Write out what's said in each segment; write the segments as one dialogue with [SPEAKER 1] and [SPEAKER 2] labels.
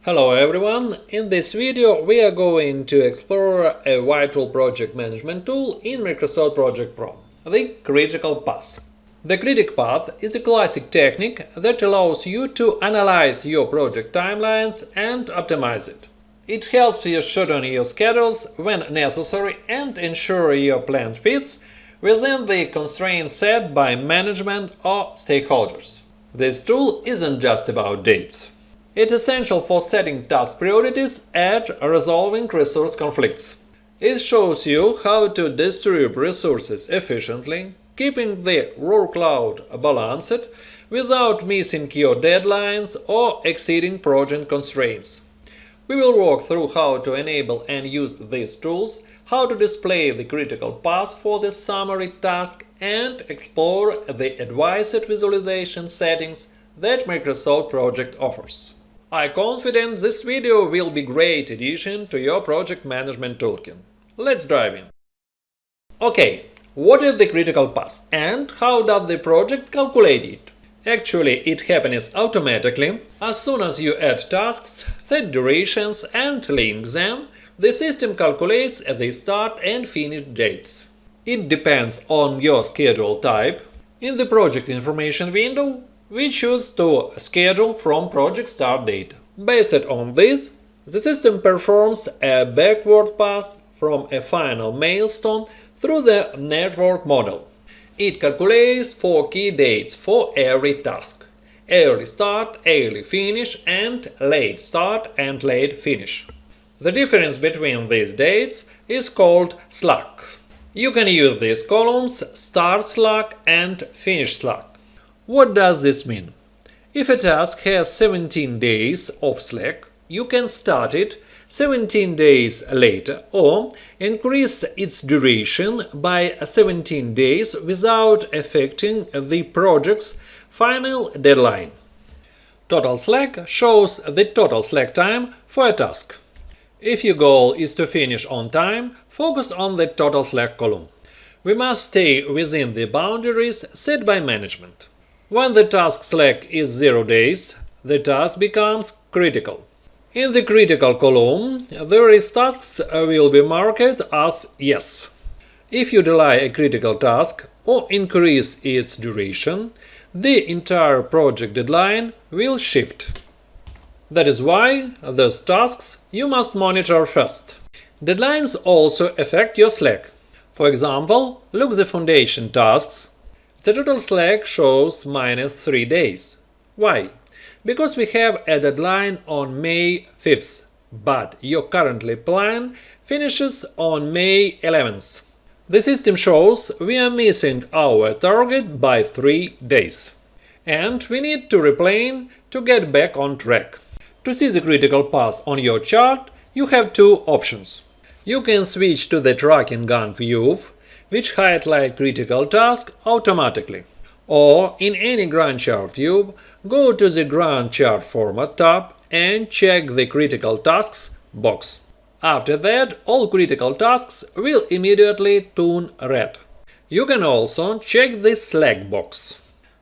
[SPEAKER 1] Hello everyone! In this video we are going to explore a vital project management tool in Microsoft Project Pro, the Critical Path. The Critic Path is a classic technique that allows you to analyze your project timelines and optimize it. It helps you shorten your schedules when necessary and ensure your plan fits within the constraints set by management or stakeholders. This tool isn't just about dates. It's essential for setting task priorities and resolving resource conflicts. It shows you how to distribute resources efficiently, keeping the workload balanced without missing your deadlines or exceeding project constraints. We will walk through how to enable and use these tools, how to display the critical path for the summary task, and explore the advanced visualization settings that Microsoft Project offers. I'm confident this video will be a great addition to your project management toolkit. Let's dive in. Okay, what is the critical path and how does the project calculate it? Actually, it happens automatically. As soon as you add tasks, set durations and link them, the system calculates the start and finish dates. It depends on your schedule type. In the project information window, we choose to schedule from project start date. Based on this, the system performs a backward path from a final milestone through the network model. It calculates 4 key dates for every task: early start, early finish, and late start and late finish. The difference between these dates is called slack. You can use these columns start slack and finish slack. What does this mean? If a task has 17 days of slack, you can start it 17 days later or increase its duration by 17 days without affecting the project's final deadline. Total slack shows the total slack time for a task. If your goal is to finish on time, focus on the total slack column. We must stay within the boundaries set by management. When the task slack is 0 days, the task becomes critical. In the critical column, the tasks will be marked as yes. If you delay a critical task or increase its duration, the entire project deadline will shift. That is why those tasks you must monitor first. Deadlines also affect your slack. For example, look at the foundation tasks. The total slack shows -3 days. Why? Because we have a deadline on May 5th, but your currently plan finishes on May 11th. The system shows we are missing our target by 3 days. And we need to replan to get back on track. To see the critical path on your chart, you have 2 options. You can switch to the tracking Gantt view, which highlight critical task automatically. Or in any Gantt chart view, go to the Gantt chart format tab and check the critical tasks box. After that, all critical tasks will immediately turn red. You can also check the slack box.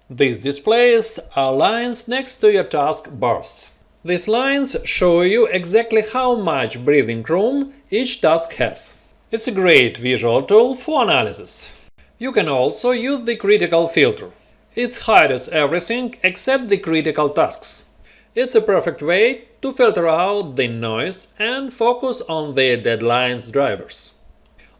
[SPEAKER 1] These displays are lines next to your task bars. These lines show you exactly how much breathing room each task has. It's a great visual tool for analysis. You can also use the critical filter. It hides everything except the critical tasks. It's a perfect way to filter out the noise and focus on the deadline's drivers.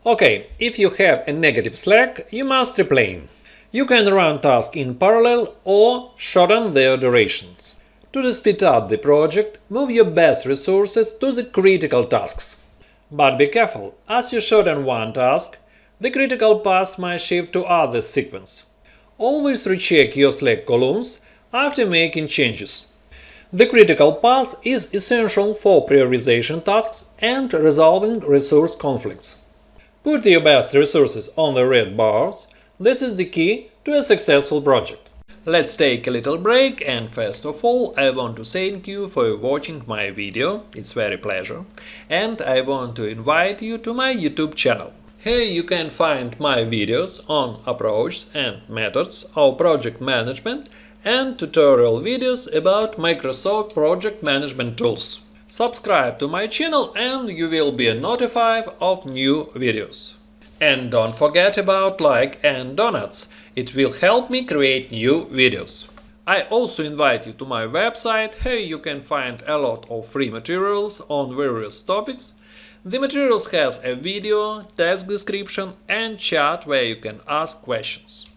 [SPEAKER 1] Okay, if you have a negative slack, you must replan. You can run tasks in parallel or shorten their durations. To speed up the project, move your best resources to the critical tasks. But be careful, as you shorten one task, the critical path might shift to other sequence. Always recheck your slack columns after making changes. The critical path is essential for prioritization tasks and resolving resource conflicts. Put your best resources on the red bars. This is the key to a successful project. Let's take a little break, and first of all I want to thank you for watching my video, it's very pleasure, and I want to invite you to my YouTube channel. Here you can find my videos on approaches and methods of project management and tutorial videos about Microsoft project management tools. Subscribe to my channel and you will be notified of new videos. And don't forget about like and donuts, it will help me create new videos. I also invite you to my website, here you can find a lot of free materials on various topics. The materials has a video, task description and chat where you can ask questions.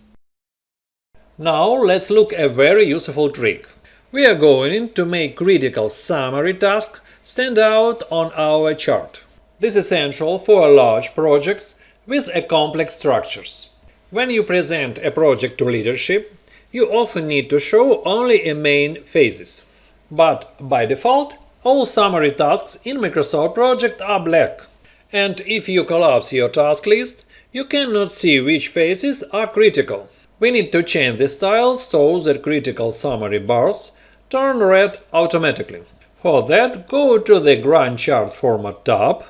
[SPEAKER 1] Now let's look at a very useful trick. We are going to make critical summary tasks stand out on our chart. This is essential for large projects with complex structures. When you present a project to leadership, you often need to show only a main phases. But by default, all summary tasks in Microsoft Project are black. And if you collapse your task list, you cannot see which phases are critical. We need to change the style so that critical summary bars turn red automatically. For that, go to the Grand Chart Format tab,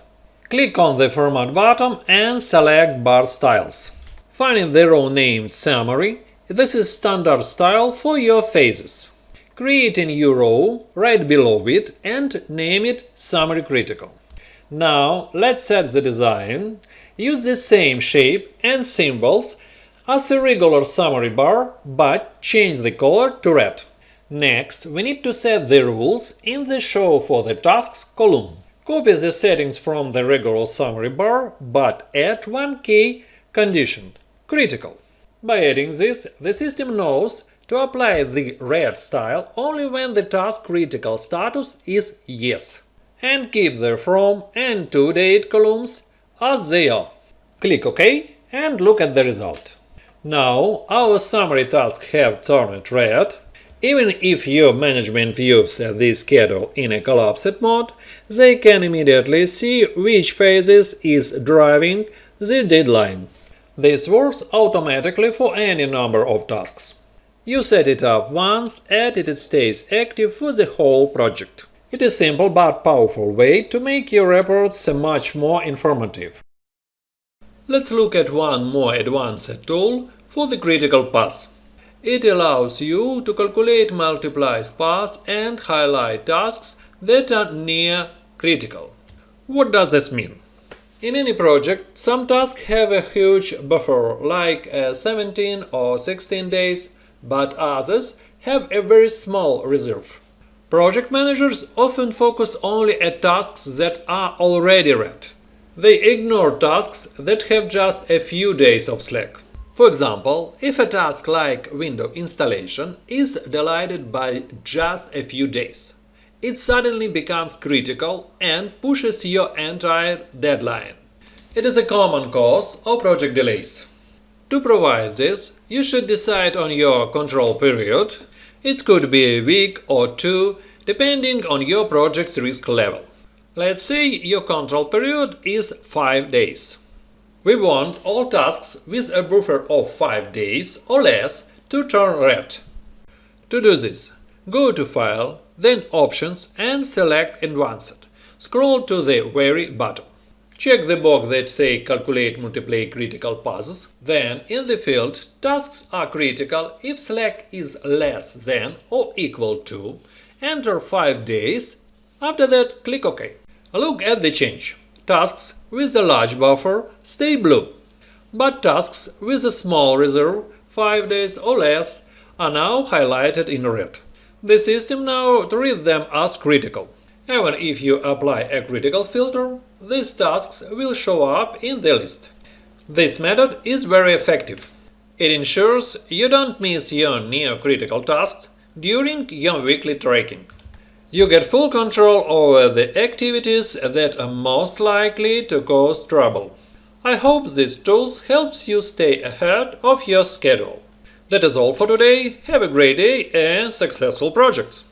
[SPEAKER 1] click on the Format button and select Bar Styles. Finding the row named Summary, this is standard style for your phases. Create a new row right below it and name it Summary Critical. Now let's set the design. Use the same shape and symbols as a regular summary bar, but change the color to red. Next, we need to set the rules in the Show for the Tasks column. Copy the settings from the regular summary bar, but add one key condition – critical. By adding this, the system knows to apply the red style only when the task critical status is yes, and keep the From and To Date columns as they are. Click OK and look at the result. Now our summary tasks have turned red. Even if your management views the schedule in a collapsed mode, they can immediately see which phases is driving the deadline. This works automatically for any number of tasks. You set it up once and it stays active for the whole project. It is a simple but powerful way to make your reports much more informative. Let's look at one more advanced tool for the critical path. It allows you to calculate multiply paths and highlight tasks that are near critical. What does this mean? In any project, some tasks have a huge buffer, like 17 or 16 days, but others have a very small reserve. Project managers often focus only at tasks that are already red. They ignore tasks that have just a few days of slack. For example, if a task like window installation is delayed by just a few days, it suddenly becomes critical and pushes your entire deadline. It is a common cause of project delays. To provide this, you should decide on your control period. It could be a week or two, depending on your project's risk level. Let's say your control period is 5 days. We want all tasks with a buffer of 5 days or less to turn red. To do this, go to File, then Options and select Advanced. Scroll to the very bottom. Check the box that says Calculate Multiply Critical Paths. Then, in the field Tasks are critical if slack is less than or equal to, enter 5 days. After that, click OK. Look at the change. Tasks with a large buffer stay blue, but tasks with a small reserve, 5 days or less, are now highlighted in red. The system now treats them as critical. Even if you apply a critical filter, these tasks will show up in the list. This method is very effective. It ensures you don't miss your near-critical tasks during your weekly tracking. You get full control over the activities that are most likely to cause trouble. I hope this tool helps you stay ahead of your schedule. That is all for today. Have a great day and successful projects!